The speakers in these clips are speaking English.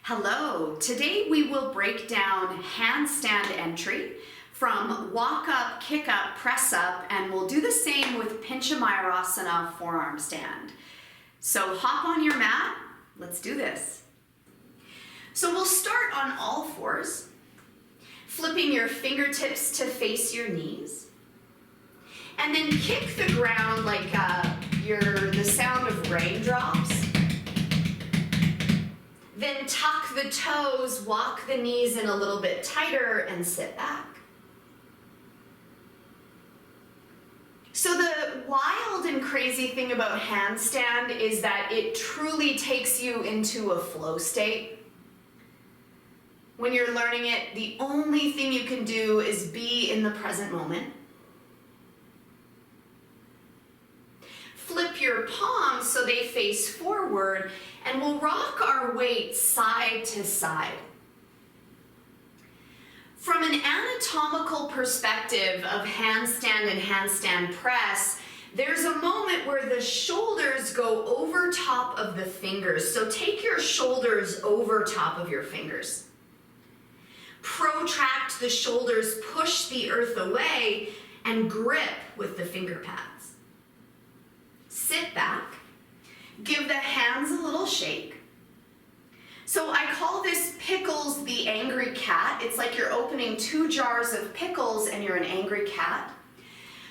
Hello, today we will break down handstand entry from walk up, kick up, press up, and we'll do the same with Pincha Mayurasana forearm stand. So hop on your mat, let's do this. So we'll start on all fours, flipping your fingertips to face your knees, and then kick the ground like the sound of raindrops. Then tuck the toes, walk the knees in a little bit tighter, and sit back. So the wild and crazy thing about handstand is that it truly takes you into a flow state. When you're learning it, the only thing you can do is be in the present moment. Flip your palms so they face forward, and we'll rock our weight side to side. From an anatomical perspective of handstand and handstand press, there's a moment where the shoulders go over top of the fingers. So take your shoulders over top of your fingers. Protract the shoulders, push the earth away, and grip with the finger pads. Sit back, give the hands a little shake. So I call this pickles the angry cat. It's like you're opening 2 jars of pickles and you're an angry cat.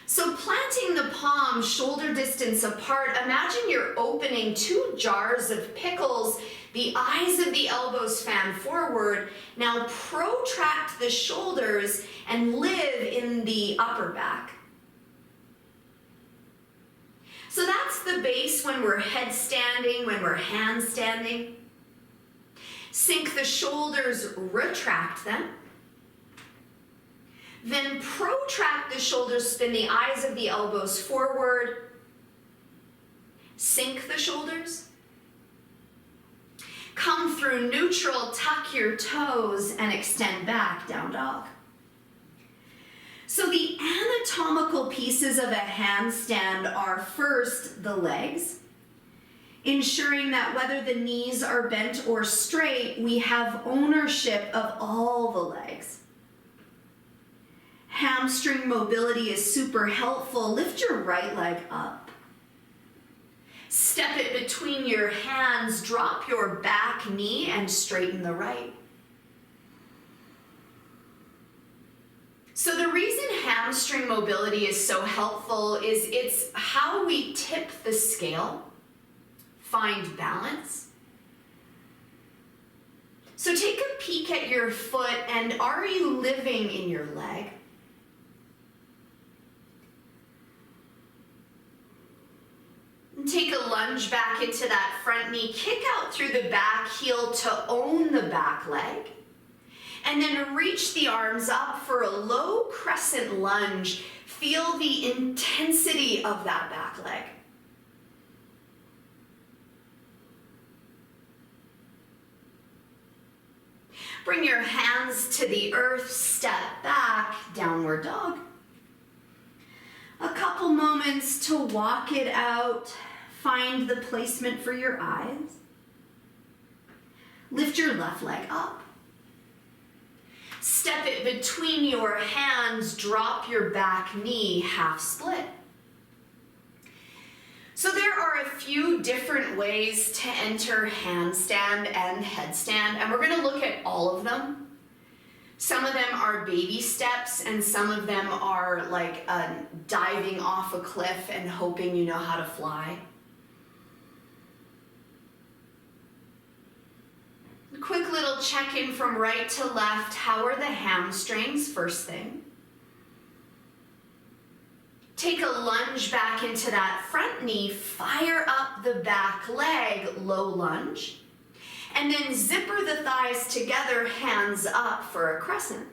So planting the palms shoulder distance apart, imagine you're opening 2 jars of pickles. The eyes of the elbows fan forward. Now protract the shoulders and live in the upper back. So that's the base when we're head standing, when we're hand standing. Sink the shoulders, retract them. Then protract the shoulders, spin the eyes of the elbows forward. Sink the shoulders. Come through neutral, tuck your toes, and extend back, down dog. So the anatomical pieces of a handstand are first the legs, ensuring that whether the knees are bent or straight, we have ownership of all the legs. Hamstring mobility is super helpful. Lift your right leg up. Step it between your hands, drop your back knee, and straighten the right. So the reason hamstring mobility is so helpful is it's how we tip the scale, find balance. So take a peek at your foot, and are you living in your leg? And take a lunge back into that front knee, kick out through the back heel to own the back leg. And then reach the arms up for a low crescent lunge. Feel the intensity of that back leg. Bring your hands to the earth, step back, downward dog. A couple moments to walk it out. Find the placement for your eyes. Lift your left leg up. Step it between your hands, drop your back knee, half split. So there are a few different ways to enter handstand and headstand, and we're going to look at all of them. Some of them are baby steps, and some of them are like diving off a cliff and hoping you know how to fly. Quick little check-in from right to left. How are the hamstrings? First thing. Take a lunge back into that front knee. Fire up the back leg, low lunge. And then zipper the thighs together, hands up for a crescent.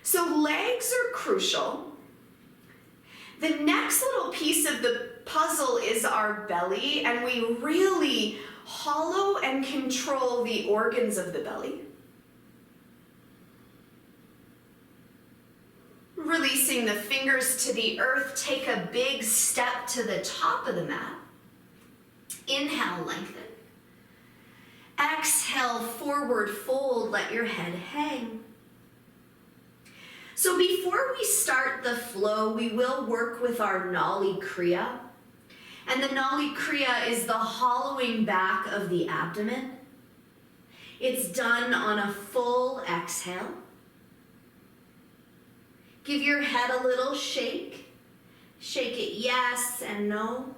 So legs are crucial. The next little piece of the puzzle is our belly, and we really hollow and control the organs of the belly. Releasing the fingers to the earth, take a big step to the top of the mat. Inhale, lengthen. Exhale, forward fold, let your head hang. So before we start the flow, we will work with our Nali Kriya. And the Nali Kriya is the hollowing back of the abdomen. It's done on a full exhale. Give your head a little shake. Shake it yes and no.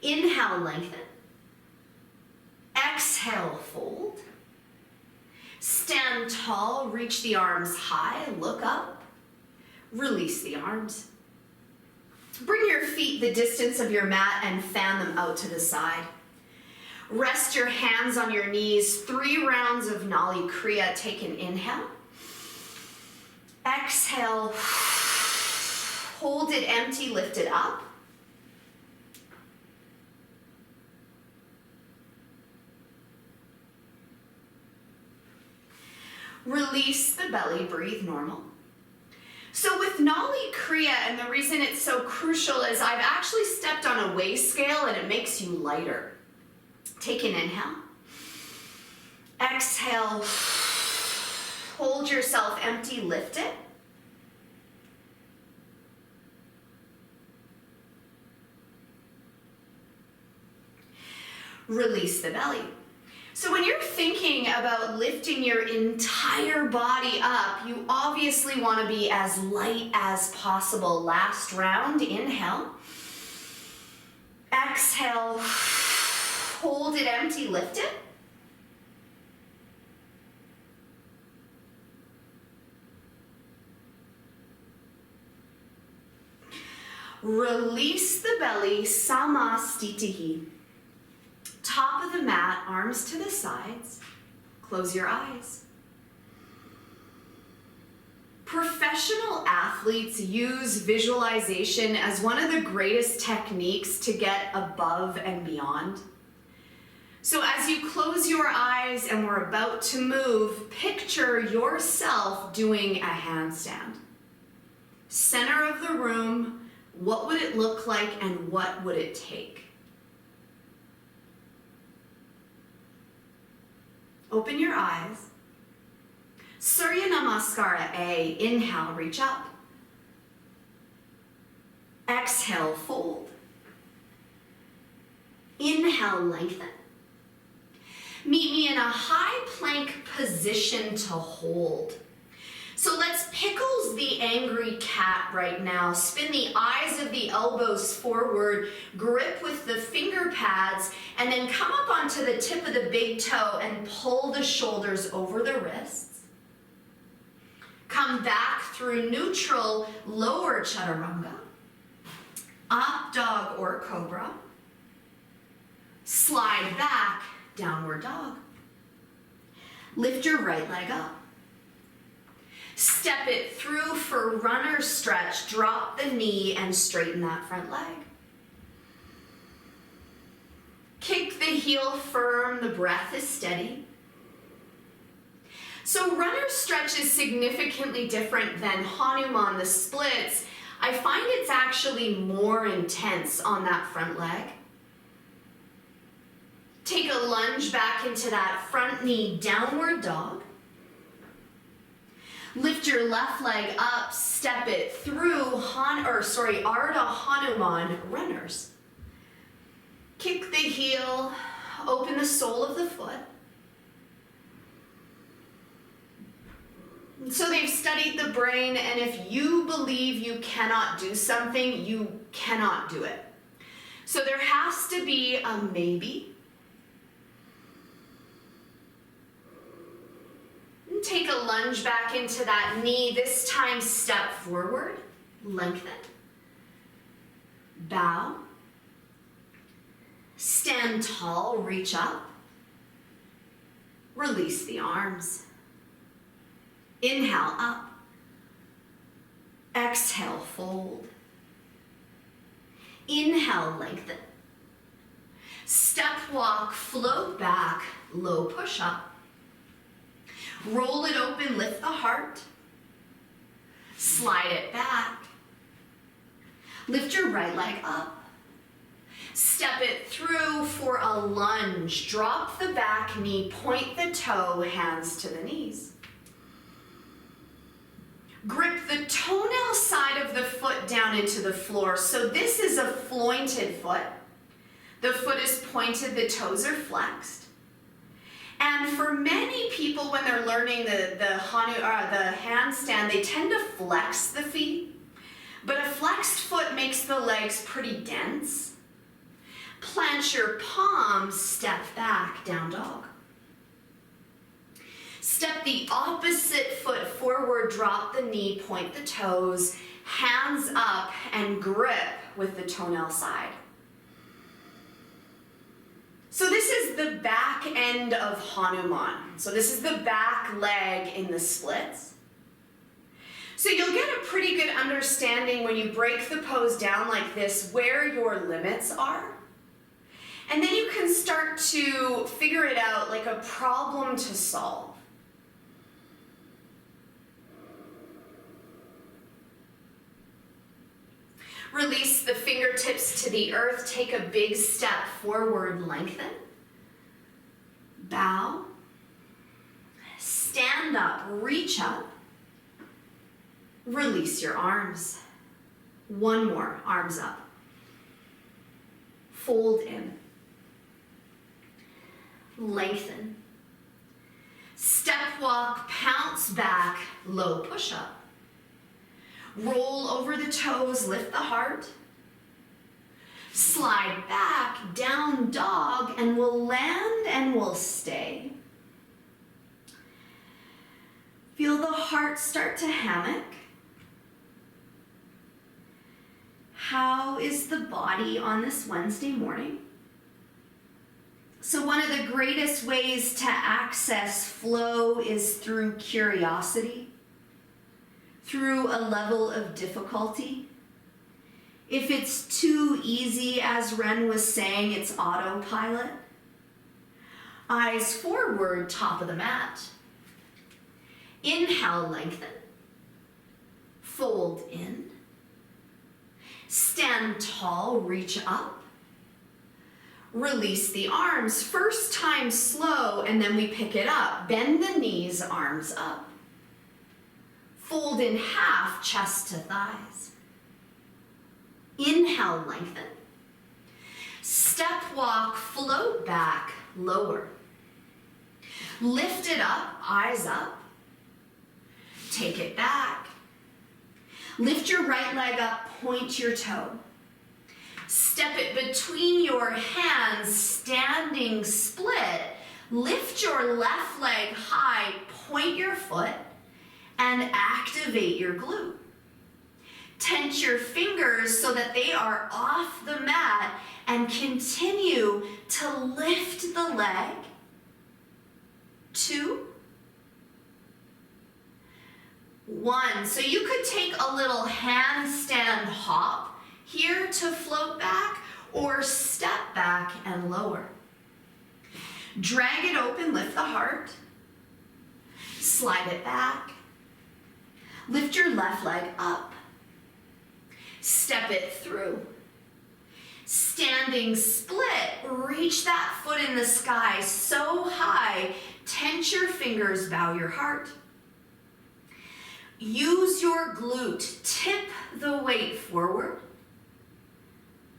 Inhale, lengthen. Exhale, fold. Stand tall, reach the arms high, look up. Release the arms. Bring your feet the distance of your mat and fan them out to the side. Rest your hands on your knees. 3 rounds of Nali Kriya. Take an inhale. Exhale. Hold it empty, lift it up. Release the belly, breathe normal. So with Nali Kriya, and the reason it's so crucial is I've actually stepped on a weigh scale and it makes you lighter. Take an inhale. Exhale. Hold yourself empty, lift it. Release the belly. So when you're thinking about lifting your entire body up, you obviously want to be as light as possible. Last round, inhale. Exhale, hold it empty, lift it. Release the belly, Samastitihi. Top of the mat, arms to the sides. Close your eyes. Professional athletes use visualization as one of the greatest techniques to get above and beyond. So as you close your eyes and we're about to move, picture yourself doing a handstand. Center of the room, what would it look like and what would it take? Open your eyes. Surya Namaskara A. Inhale, reach up. Exhale, fold. Inhale, lengthen. Meet me in a high plank position to hold. So let's pickles the angry cat right now. Spin the eyes of the elbows forward, grip with the finger pads, and then come up onto the tip of the big toe and pull the shoulders over the wrists. Come back through neutral, lower chaturanga, up dog or cobra. Slide back, downward dog. Lift your right leg up. Step it through for runner stretch. Drop the knee and straighten that front leg. Kick the heel firm, the breath is steady. So runner stretch is significantly different than Hanuman, the splits. I find it's actually more intense on that front leg. Take a lunge back into that front knee, downward dog. Lift your left leg up, step it through, Ardha Hanuman runners. Kick the heel, open the sole of the foot. So they've studied the brain, and if you believe you cannot do something, you cannot do it. So there has to be a maybe. Take a lunge back into that knee. This time step forward, lengthen, bow, stand tall, reach up, release the arms. Inhale up, exhale fold. Inhale, lengthen. Step walk, float back, low push up. Roll it open, lift the heart. Slide it back. Lift your right leg up. Step it through for a lunge. Drop the back knee, point the toe, hands to the knees. Grip the toenail side of the foot down into the floor. So this is a flointed foot. The foot is pointed, the toes are flexed. And for many people, when they're learning the handstand, they tend to flex the feet. But a flexed foot makes the legs pretty dense. Plant your palms, step back, down dog. Step the opposite foot forward, drop the knee, point the toes, hands up, and grip with the toenail side. So this is the back end of Hanuman. So this is the back leg in the splits. So you'll get a pretty good understanding when you break the pose down like this where your limits are. And then you can start to figure it out like a problem to solve. Release the fingertips to the earth. Take a big step forward, lengthen. Bow. Stand up, reach up. Release your arms. One more, arms up. Fold in. Lengthen. Step walk, pounce back, low push up. Roll over the toes, lift the heart. Slide back, down dog, and we'll land and we'll stay. Feel the heart start to hammock. How is the body on this Wednesday morning? So one of the greatest ways to access flow is through curiosity, through a level of difficulty. If it's too easy, as Ren was saying, it's autopilot. Eyes forward, top of the mat. Inhale, lengthen. Fold in. Stand tall, reach up. Release the arms. First time slow, and then we pick it up. Bend the knees, arms up. Fold in half, chest to thighs. Inhale, lengthen. Step walk, float back, lower. Lift it up, eyes up. Take it back. Lift your right leg up, point your toe. Step it between your hands, standing split. Lift your left leg high, point your foot, and activate your glute. Tense your fingers so that they are off the mat and continue to lift the leg. 2, 1. So you could take a little handstand hop here to float back or step back and lower. Drag it open, lift the heart. Slide it back. Lift your left leg up. Step it through. Standing split, reach that foot in the sky so high, tense your fingers, bow your heart. Use your glute, tip the weight forward.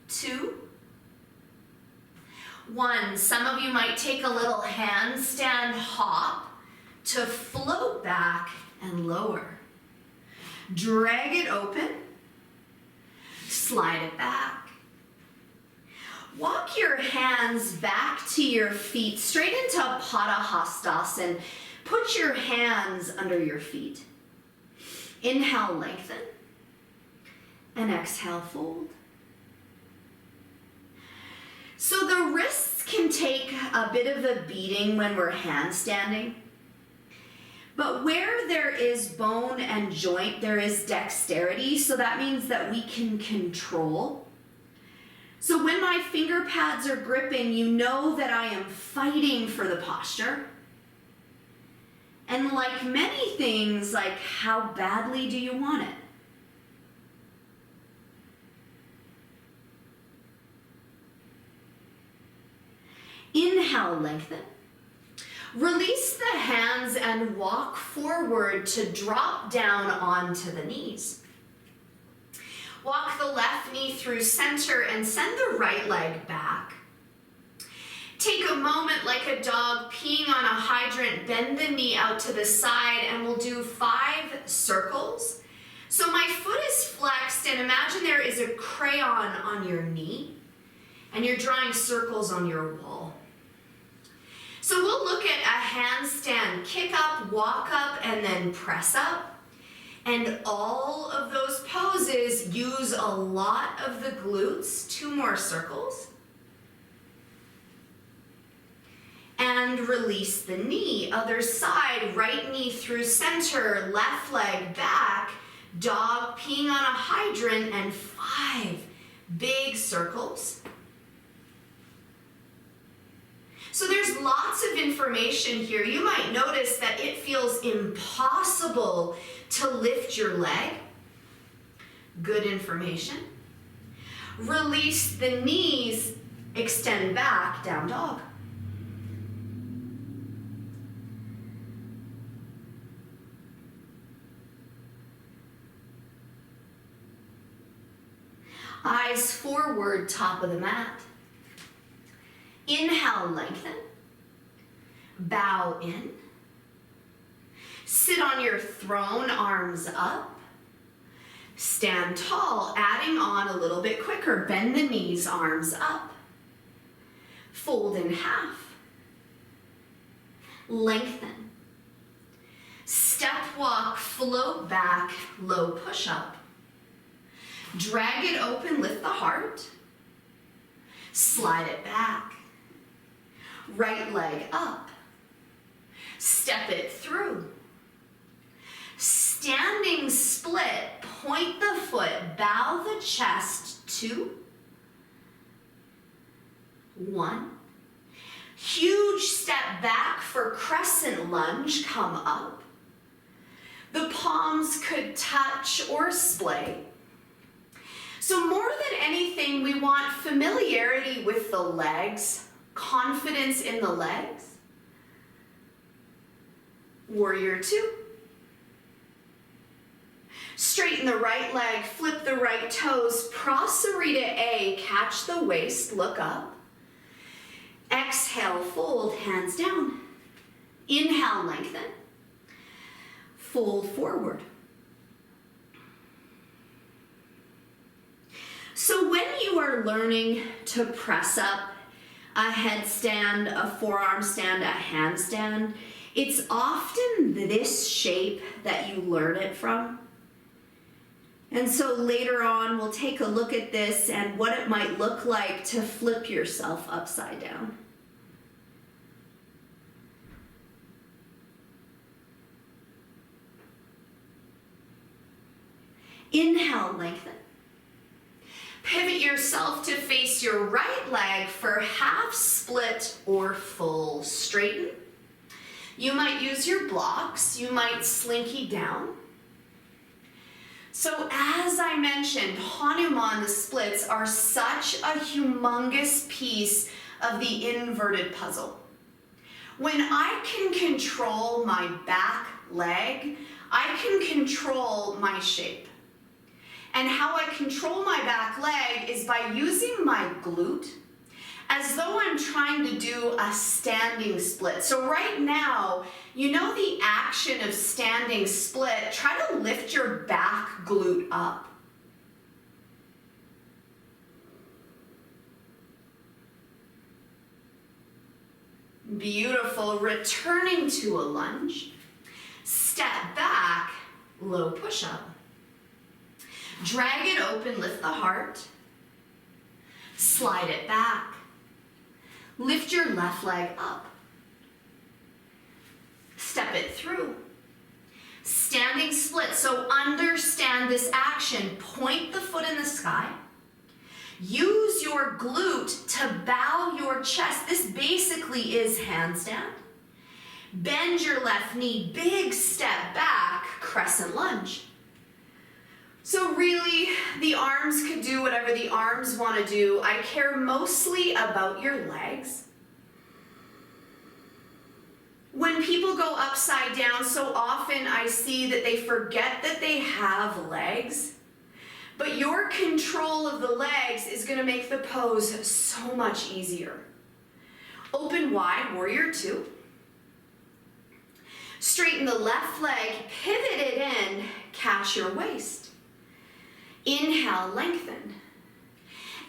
2, 1. Some of you might take a little handstand hop to float back and lower. Drag it open, slide it back. Walk your hands back to your feet, straight into Padahastasana. Put your hands under your feet. Inhale, lengthen, and exhale, fold. So the wrists can take a bit of a beating when we're handstanding. But where there is bone and joint, there is dexterity, so that means that we can control. So when my finger pads are gripping, you know that I am fighting for the posture. And like many things, like how badly do you want it? Inhale, lengthen. Release the hands and walk forward to drop down onto the knees. Walk the left knee through center and send the right leg back. Take a moment like a dog peeing on a hydrant, bend the knee out to the side, and we'll do 5 circles. So my foot is flexed, and imagine there is a crayon on your knee, and you're drawing circles on your wall. So we'll look at a handstand, kick up, walk up, and then press up. And all of those poses use a lot of the glutes. 2 more circles. And release the knee. Other side, right knee through center, left leg back, dog peeing on a hydrant, and 5 big circles. So there's lots of information here. You might notice that it feels impossible to lift your leg. Good information. Release the knees, extend back, down dog. Eyes forward, top of the mat. Inhale, lengthen. Bow in. Sit on your throne, arms up. Stand tall, adding on a little bit quicker. Bend the knees, arms up. Fold in half. Lengthen. Step walk, float back, low push-up. Drag it open, lift the heart. Slide it back. Right leg up. Step it through. Standing split, point the foot, bow the chest, 2, 1. Huge step back for crescent lunge, come up. The palms could touch or splay. So more than anything, we want familiarity with the legs, confidence in the legs. Warrior 2. Straighten the right leg, flip the right toes, Prasarita A, catch the waist, look up. Exhale, fold, hands down. Inhale, lengthen. Fold forward. So when you are learning to press up a headstand, a forearm stand, a handstand, it's often this shape that you learn it from. And so later on, we'll take a look at this and what it might look like to flip yourself upside down. Inhale, lengthen. Pivot yourself to face your right leg for half split or full straighten. You might use your blocks, you might slinky down. So as I mentioned, Hanuman, the splits, are such a humongous piece of the inverted puzzle. When I can control my back leg, I can control my shape. And how I control my back leg is by using my glute as though I'm trying to do a standing split. So right now, you know the action of standing split, try to lift your back glute up. Beautiful, returning to a lunge. Step back, low push-up. Drag it open, lift the heart. Slide it back. Lift your left leg up. Step it through. Standing split, so understand this action. Point the foot in the sky. Use your glute to bow your chest. This basically is handstand. Bend your left knee, big step back, crescent lunge. So really, the arms could do whatever the arms want to do. I care mostly about your legs. When people go upside down, so often I see that they forget that they have legs. But your control of the legs is going to make the pose so much easier. Open wide, warrior two. Straighten the left leg, pivot it in, catch your waist. Inhale, lengthen.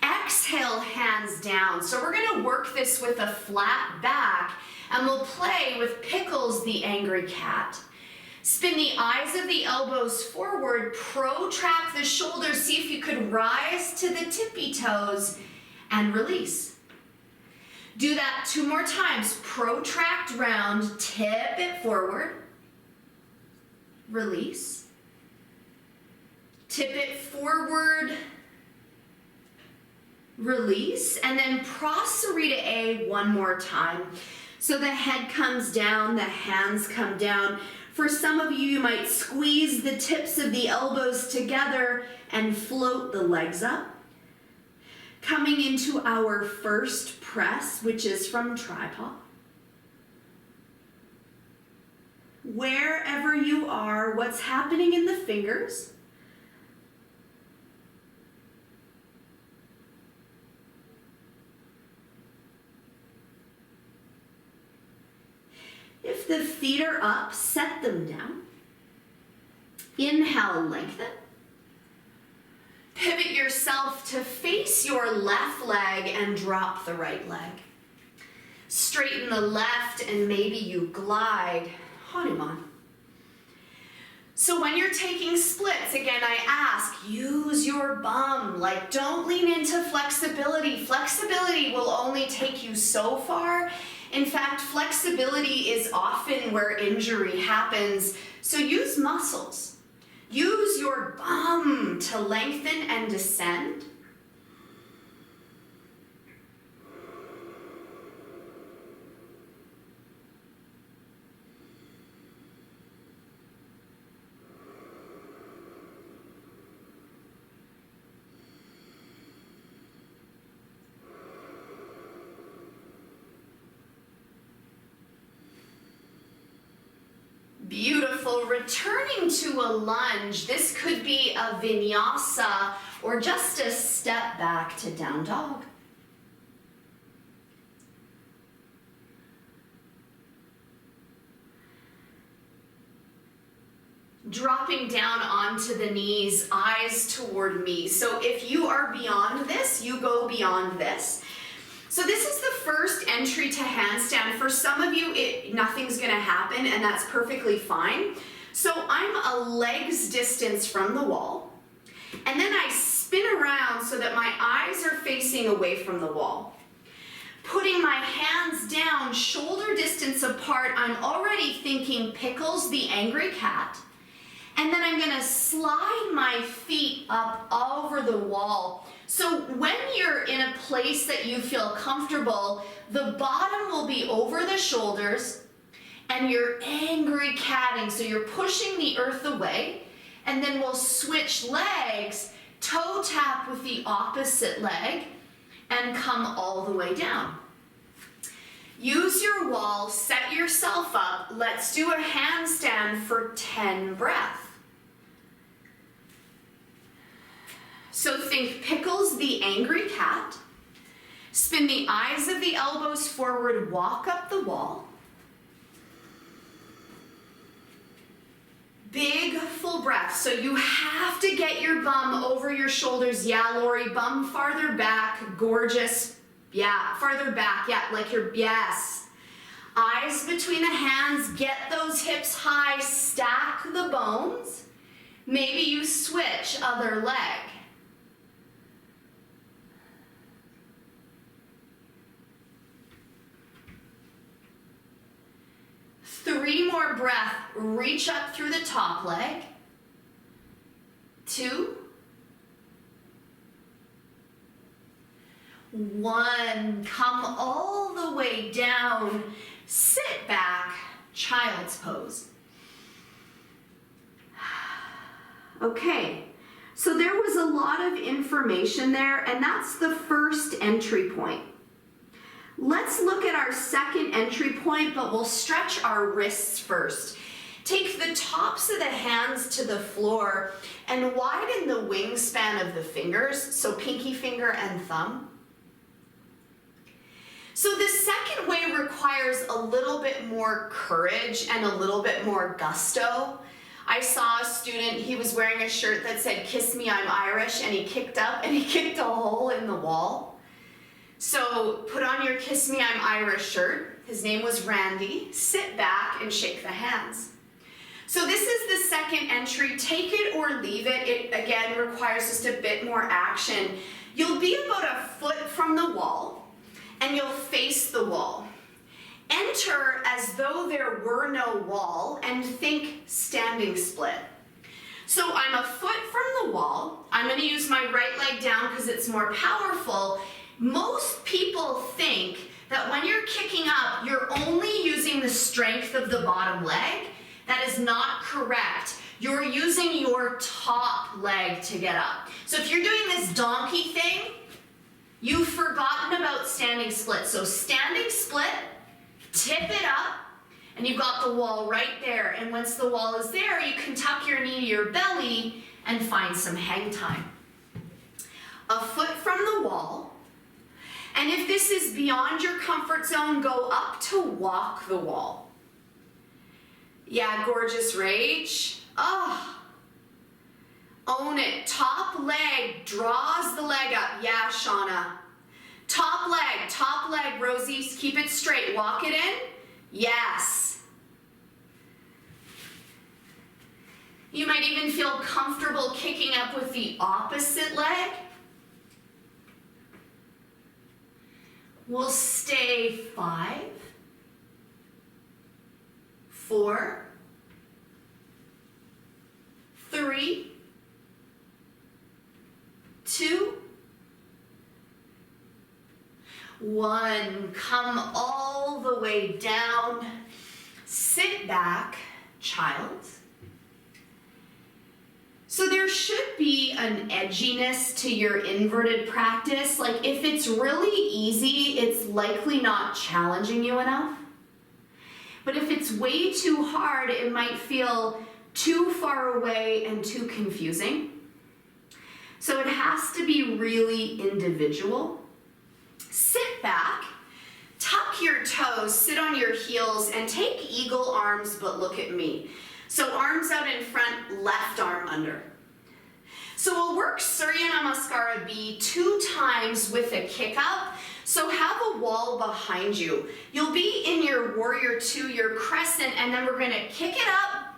Exhale, hands down. So we're going to work this with a flat back, and we'll play with Pickles the Angry Cat. Spin the eyes of the elbows forward, protract the shoulders, see if you could rise to the tippy toes, and release. Do that 2 more times. Protract round, tip it forward, release. Tip it forward, release, and then Prasarita A 1 more time. So the head comes down, the hands come down. For some of you, you might squeeze the tips of the elbows together and float the legs up. Coming into our first press, which is from tripod. Wherever you are, what's happening in the fingers? If the feet are up, set them down. Inhale, lengthen. Pivot yourself to face your left leg and drop the right leg. Straighten the left and maybe you glide Hanuman. So when you're taking splits, again, I ask, use your bum. Like, don't lean into flexibility. Flexibility will only take you so far. In fact, flexibility is often where injury happens. So use muscles. Use your bum to lengthen and descend. Beautiful. Returning to a lunge. This could be a vinyasa or just a step back to down dog. Dropping down onto the knees, eyes toward me. So if you are beyond this, you go beyond this. So this is the first entry to handstand. For some of you, nothing's gonna happen, and that's perfectly fine. So I'm a leg's distance from the wall, and then I spin around so that my eyes are facing away from the wall. Putting my hands down, shoulder distance apart, I'm already thinking Pickles the Angry Cat. And then I'm gonna slide my feet up over the wall. So when you're in a place that you feel comfortable, the bottom will be over the shoulders and you're angry catting. So you're pushing the earth away, and then we'll switch legs, toe tap with the opposite leg and come all the way down. Use your wall, set yourself up. Let's do a handstand for 10 breaths. So think Pickles the Angry Cat. Spin the eyes of the elbows forward, walk up the wall. Big full breath. So you have to get your bum over your shoulders. Yeah, Lori, bum farther back, gorgeous. Yeah, farther back, yeah, like your, yes. Eyes between the hands, get those hips high, stack the bones. Maybe you switch other leg. Three more breath, reach up through the top leg. 2. 1, come all the way down, sit back, child's pose. Okay, so there was a lot of information there, and that's the first entry point. Let's look at our second entry point, but we'll stretch our wrists first. Take the tops of the hands to the floor and widen the wingspan of the fingers, so pinky finger and thumb. So the second way requires a little bit more courage and a little bit more gusto. I saw a student, he was wearing a shirt that said, "Kiss me, I'm Irish," and he kicked up and he kicked a hole in the wall. So put on your "Kiss me, I'm Irish" shirt. His name was Randy. Sit back and shake the hands. So this is the second entry. Take it or leave it. It again requires just a bit more action. You'll be about a foot from the wall and you'll face the wall. Enter as though there were no wall and think standing split. So I'm a foot from the wall. I'm going to use my right leg down because it's more powerful. Most people think that when you're kicking up, you're only using the strength of the bottom leg. That is not correct. You're using your top leg to get up. So if you're doing this donkey thing, you've forgotten about standing split. So standing split, tip it up, and you've got the wall right there. And once the wall is there, you can tuck your knee to your belly and find some hang time. A foot from the wall. And if this is beyond your comfort zone, go up to walk the wall. Yeah, gorgeous, Rach. Oh, own it. Top leg draws the leg up. Yeah, Shauna. Top leg, Rosie. Keep it straight. Walk it in. Yes. You might even feel comfortable kicking up with the opposite leg. We'll stay 5, 4, 3, 2, 1. Come all the way down. Sit back, child. So there should be an edginess to your inverted practice. Like if it's really easy, it's likely not challenging you enough. But if it's way too hard, it might feel too far away and too confusing. So it has to be really individual. Sit back, tuck your toes, sit on your heels, and take eagle arms, but look at me. So arms out in front, left arm under. So we'll work Surya Namaskara B 2 times with a kick up. So have a wall behind you. You'll be in your warrior 2, your crescent, and then we're gonna kick it up.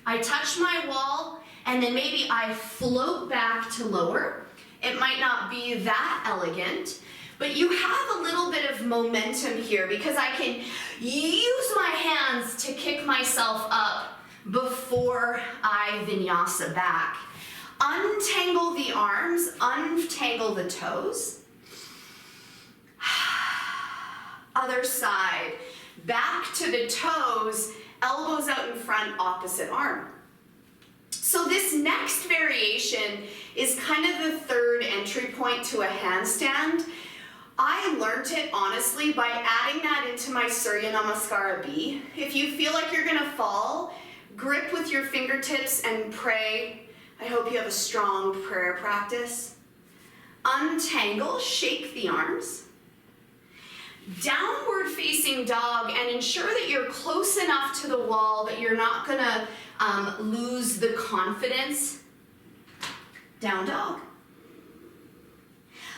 I touch my wall, and then maybe I float back to lower. It might not be that elegant, but you have a little bit of momentum here because I can use my hands to kick myself up before I vinyasa back. Untangle the arms, untangle the toes. Other side, back to the toes, elbows out in front, opposite arm. So this next variation is kind of the third entry point to a handstand. I learned it honestly by adding that into my Surya Namaskara B. If you feel like you're gonna fall, grip with your fingertips and pray. I hope you have a strong prayer practice. Untangle, shake the arms. Downward facing dog, and ensure that you're close enough to the wall that you're not gonna lose the confidence. Down dog.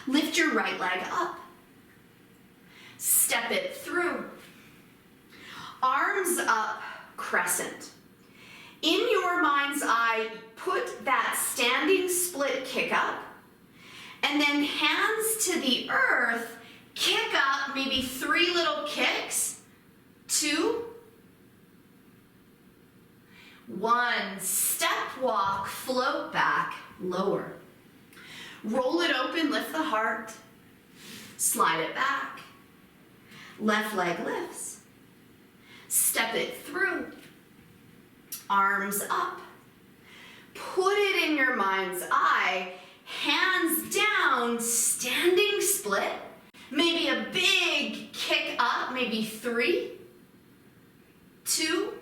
Lift your right leg up. Step it through. Arms up, crescent. In your mind's eye, put that standing split kick up, and then hands to the earth, kick up, maybe 3 little kicks. 2, 1, step walk, float back, lower. Roll it open, lift the heart, slide it back. Left leg lifts. Step it through. Arms up. Put it in your mind's eye, hands down, standing split. Maybe a big kick maybe 3, 2,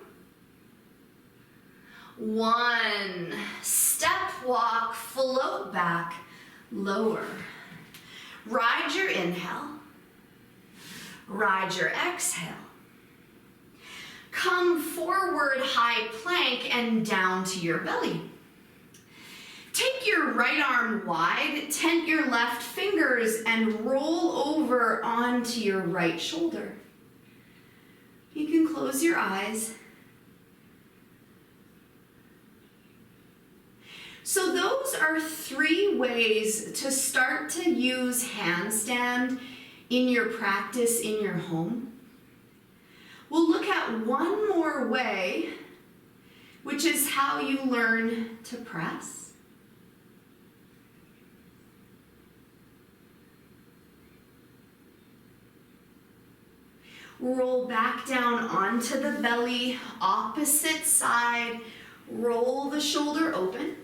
1. Step walk, float back, lower. Ride your inhale. Ride your exhale. Come forward, high plank, and down to your belly. Take your right arm wide, tent your left fingers, and roll over onto your right shoulder. You can close your eyes. So those are 3 ways to start to use handstand in your practice in your home. We'll look at one more way, which is how you learn to press. Roll back down onto the belly, opposite side. Roll the shoulder open.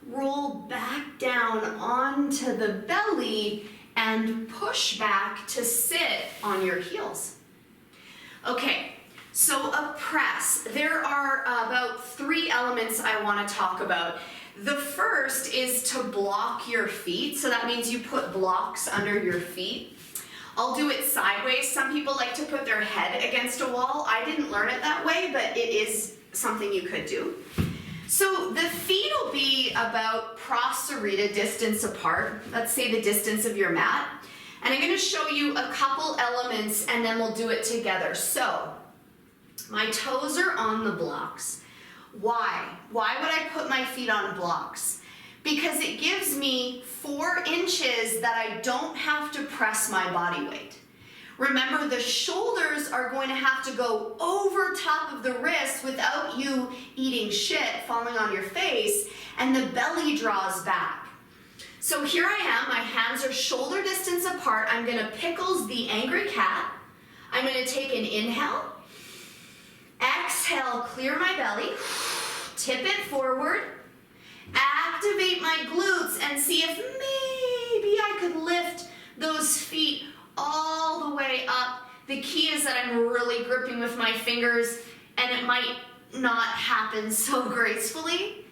Roll back down onto the belly and push back to sit on your heels. Okay, so a press. There are about 3 elements I want to talk about. The first is to block your feet. So that means you put blocks under your feet. I'll do it sideways. Some people like to put their head against a wall. I didn't learn it that way, but it is something you could do. So the feet will be about Prasarita distance apart. Let's say the distance of your mat. And I'm going to show you a couple elements and then we'll do it together. So my toes are on the blocks. Why? Why would I put my feet on blocks? Because it gives me 4 inches that I don't have to press my body weight. Remember, the shoulders are going to have to go over top of the wrist without you eating shit, falling on your face, and the belly draws back. So here I am, my hands are shoulder distance apart. I'm gonna pickles the angry cat. I'm gonna take an inhale. Exhale, clear my belly. Tip it forward. Activate my glutes and see if maybe I could lift those feet all the way up. The key is that I'm really gripping with my fingers and it might not happen so gracefully.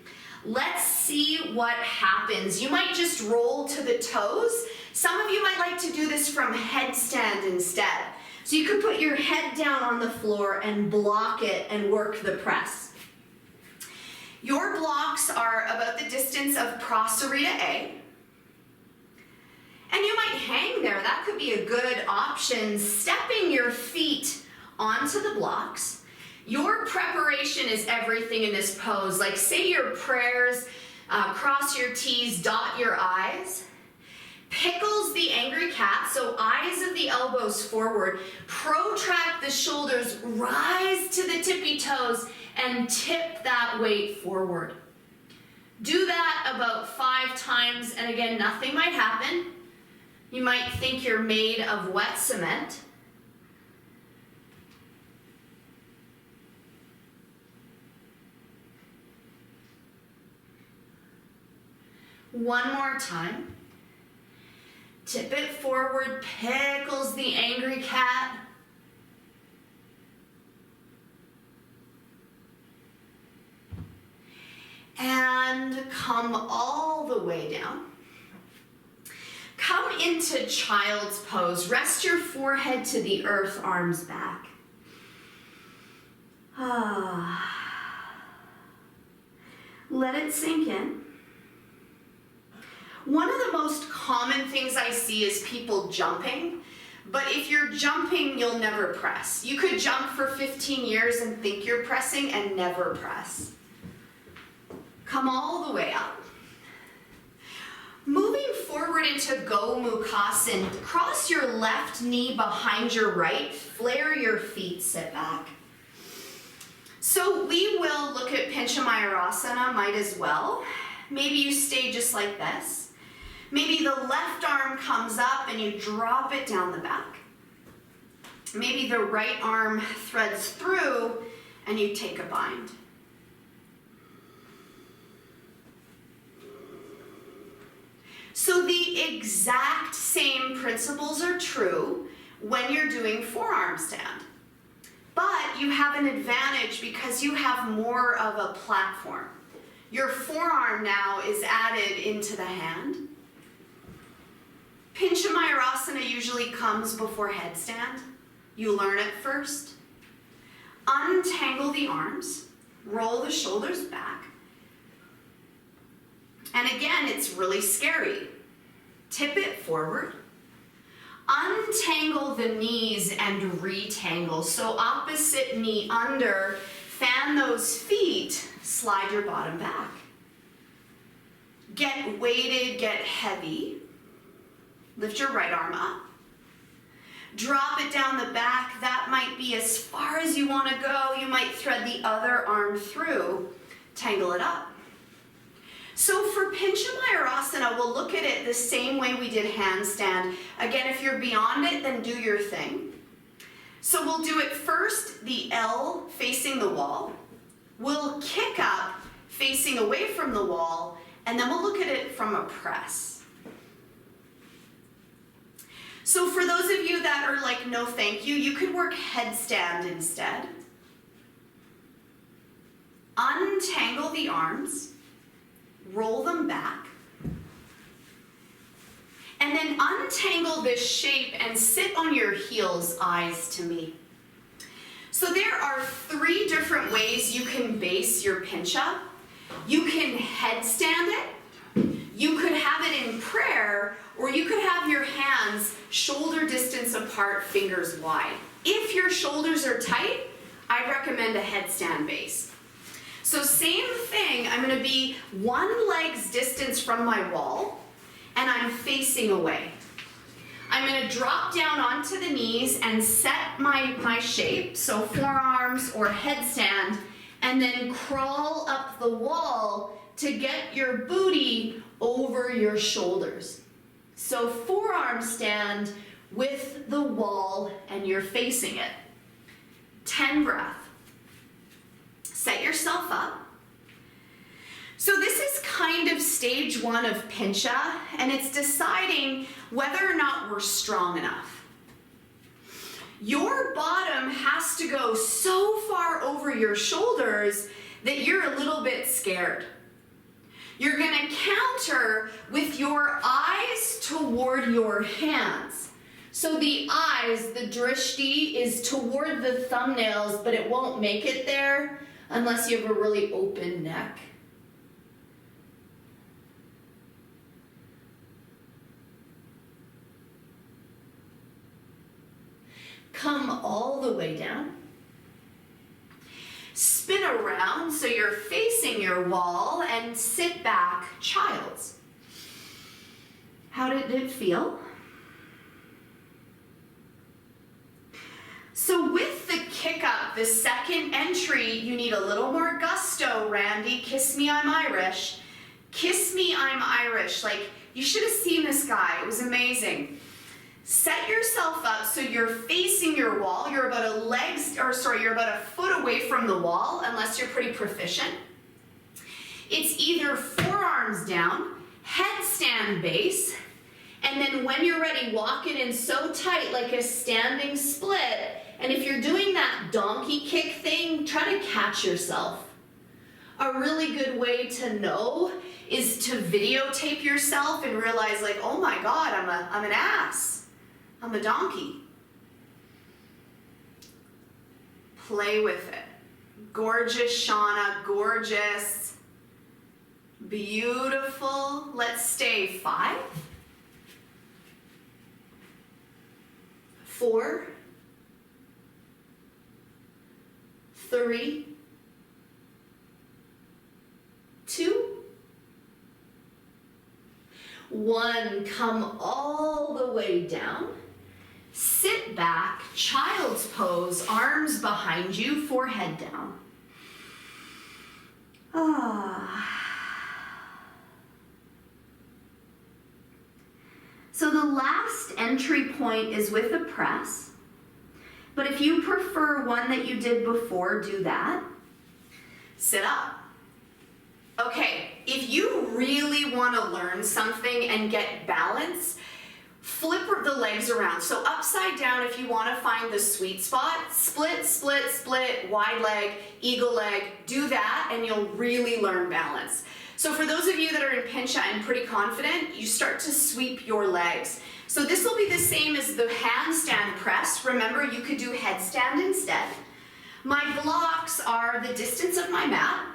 Let's see what happens. You might just roll to the toes. Some of you might like to do this from headstand instead. So you could put your head down on the floor and block it and work the press. Your blocks are about the distance of Prasarita A. And you might hang there. That could be a good option. Stepping your feet onto the blocks. Your preparation is everything in this pose. Like say your prayers, cross your T's, dot your I's. Pickles the angry cat, so eyes of the elbows forward. Protract the shoulders, rise to the tippy toes, and tip that weight forward. Do that about 5 times, and again, nothing might happen. You might think you're made of wet cement. One more time. Tip it forward, pickles the angry cat. And come all the way down. Come into child's pose. Rest your forehead to the earth, arms back. Let it sink in. One of the most common things I see is people jumping, but if you're jumping, you'll never press. You could jump for 15 years and think you're pressing and never press. Come all the way up. Moving forward into Gomukhsan, cross your left knee behind your right, flare your feet, sit back. So we will look at Pinchamayurasana, might as well. maybe you stay just like this. Maybe the left arm comes up and you drop it down the back. Maybe the right arm threads through and you take a bind. So the exact same principles are true when you're doing forearm stand. But you have an advantage because you have more of a platform. Your forearm now is added into the hand. Pincha Mayurasana usually comes before headstand. You learn it first. Untangle the arms, roll the shoulders back. And again, it's really scary. Tip it forward. Untangle the knees and retangle. So opposite knee under, fan those feet, slide your bottom back. Get weighted, get heavy. Lift your right arm up. Drop it down the back. That might be as far as you want to go. You might thread the other arm through, tangle it up. So for Pincha Mayurasana, we'll look at it the same way we did handstand. Again, if you're beyond it, then do your thing. So we'll do it first, the L facing the wall. We'll kick up facing away from the wall, and then we'll look at it from a press. So for those of you that are like, no thank you, you could work headstand instead. Untangle the arms. Roll them back. And then untangle this shape and sit on your heels, eyes to me. So there are 3 different ways you can base your pincha. You can headstand it, you could have it in prayer, or you could have your hands shoulder distance apart, fingers wide. If your shoulders are tight, I recommend a headstand base. So same thing, I'm going to be 1 leg's distance from my wall, and I'm facing away. I'm going to drop down onto the knees and set my shape, so forearms or headstand, and then crawl up the wall to get your booty over your shoulders. So forearm stand with the wall and you're facing it. 10 breaths. Set yourself up. So this is kind of stage 1 of Pincha, and it's deciding whether or not we're strong enough. Your bottom has to go so far over your shoulders that you're a little bit scared. You're going to counter with your eyes toward your hands. So the eyes, the drishti, is toward the thumbnails, but it won't make it there unless you have a really open neck. Come all the way down. Spin around so you're facing your wall and sit back, child's. How did it feel? So with the kick up, the second entry, you need a little more gusto, Randy. Kiss me, I'm Irish. Kiss me, I'm Irish. Like, you should have seen this guy. It was amazing. Set yourself up so you're facing your wall. You're about a foot away from the wall, unless you're pretty proficient. It's either forearms down, headstand base, and then when you're ready, walk it in so tight like a standing split. And if you're doing that donkey kick thing, try to catch yourself. A really good way to know is to videotape yourself and realize, like, oh my God, I'm an ass. I'm a donkey. Play with it. Gorgeous, Shauna, gorgeous. Beautiful. Let's stay 5, 4, 3, 2, 1. Come all the way down. Sit back, child's pose, arms behind you, forehead down. entry point is with a press. But if you prefer one that you did before, do that. Sit up. Okay, if you really want to learn something and get balance, flip the legs around. So upside down if you want to find the sweet spot, split, split, split, wide leg, eagle leg, do that and you'll really learn balance. So for those of you that are in pincha and pretty confident, you start to sweep your legs. So this will be the same as the handstand press. Remember, you could do headstand instead. My blocks are the distance of my mat,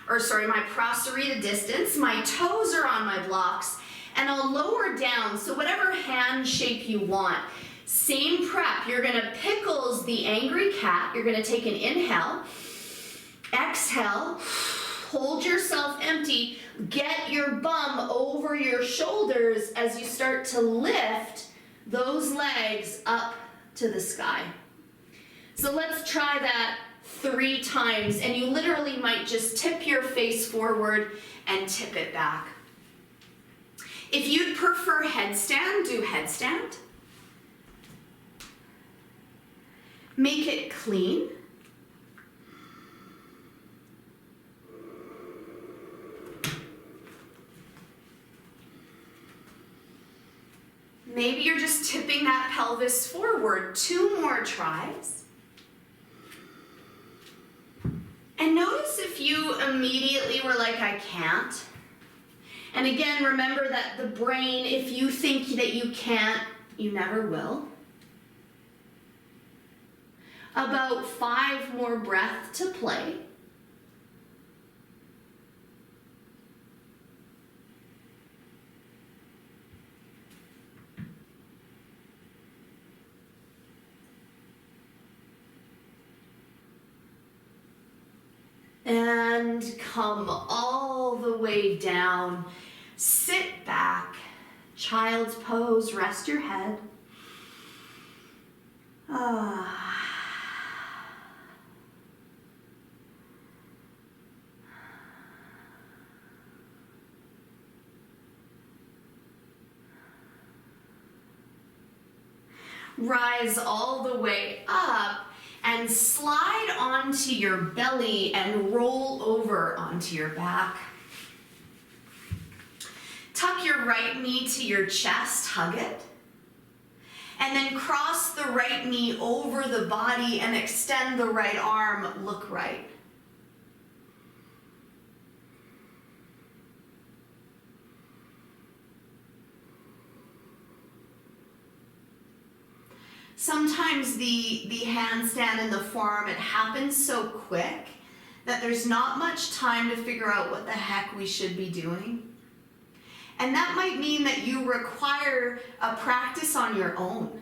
my Prasarita distance. My toes are on my blocks, and I'll lower down, so whatever hand shape you want. Same prep, you're gonna pickles the angry cat. You're gonna take an inhale, exhale, hold yourself empty, get your bum over your shoulders as you start to lift those legs up to the sky. So let's try that 3 times, and you literally might just tip your face forward and tip it back. If you'd prefer headstand, do headstand. Make it clean. Maybe you're just tipping that pelvis forward. 2 more tries. And notice if you immediately were like, I can't. And again, remember that the brain, if you think that you can't, you never will. About 5 more breaths to play. And come all the way down. Sit back, child's pose, rest your head. Rise all the way up and slide onto your belly and roll over onto your back. Tuck your right knee to your chest, hug it. And then cross the right knee over the body and extend the right arm, look right. Sometimes the handstand and the forearm, it happens so quick that there's not much time to figure out what the heck we should be doing. And that might mean that you require a practice on your own.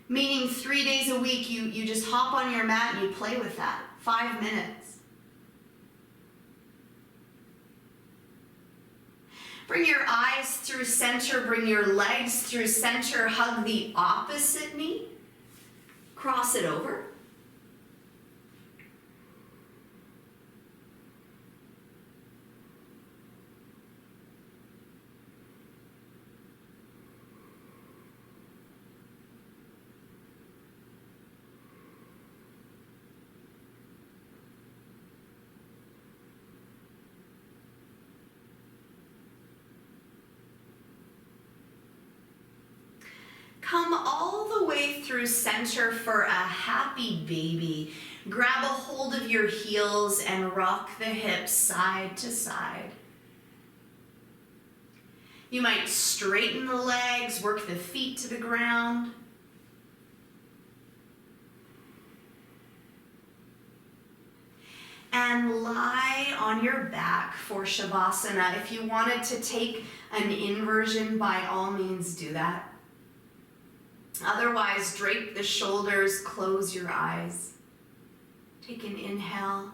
Meaning 3 days a week, you just hop on your mat and you play with that. 5 minutes. Bring your eyes through center, bring your legs through center, hug the opposite knee, cross it over. Come all the way through center for a happy baby. Grab a hold of your heels and rock the hips side to side. You might straighten the legs, work the feet to the ground. And lie on your back for Shavasana. If you wanted to take an inversion, by all means do that. Otherwise, drape the shoulders, close your eyes. Take an inhale.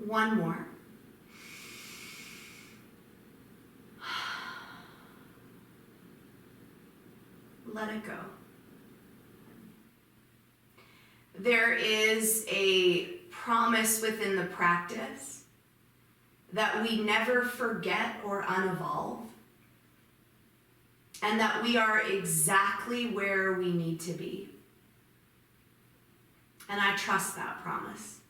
One more. Let it go. There is a promise within the practice that we never forget or unevolve, and that we are exactly where we need to be. And I trust that promise.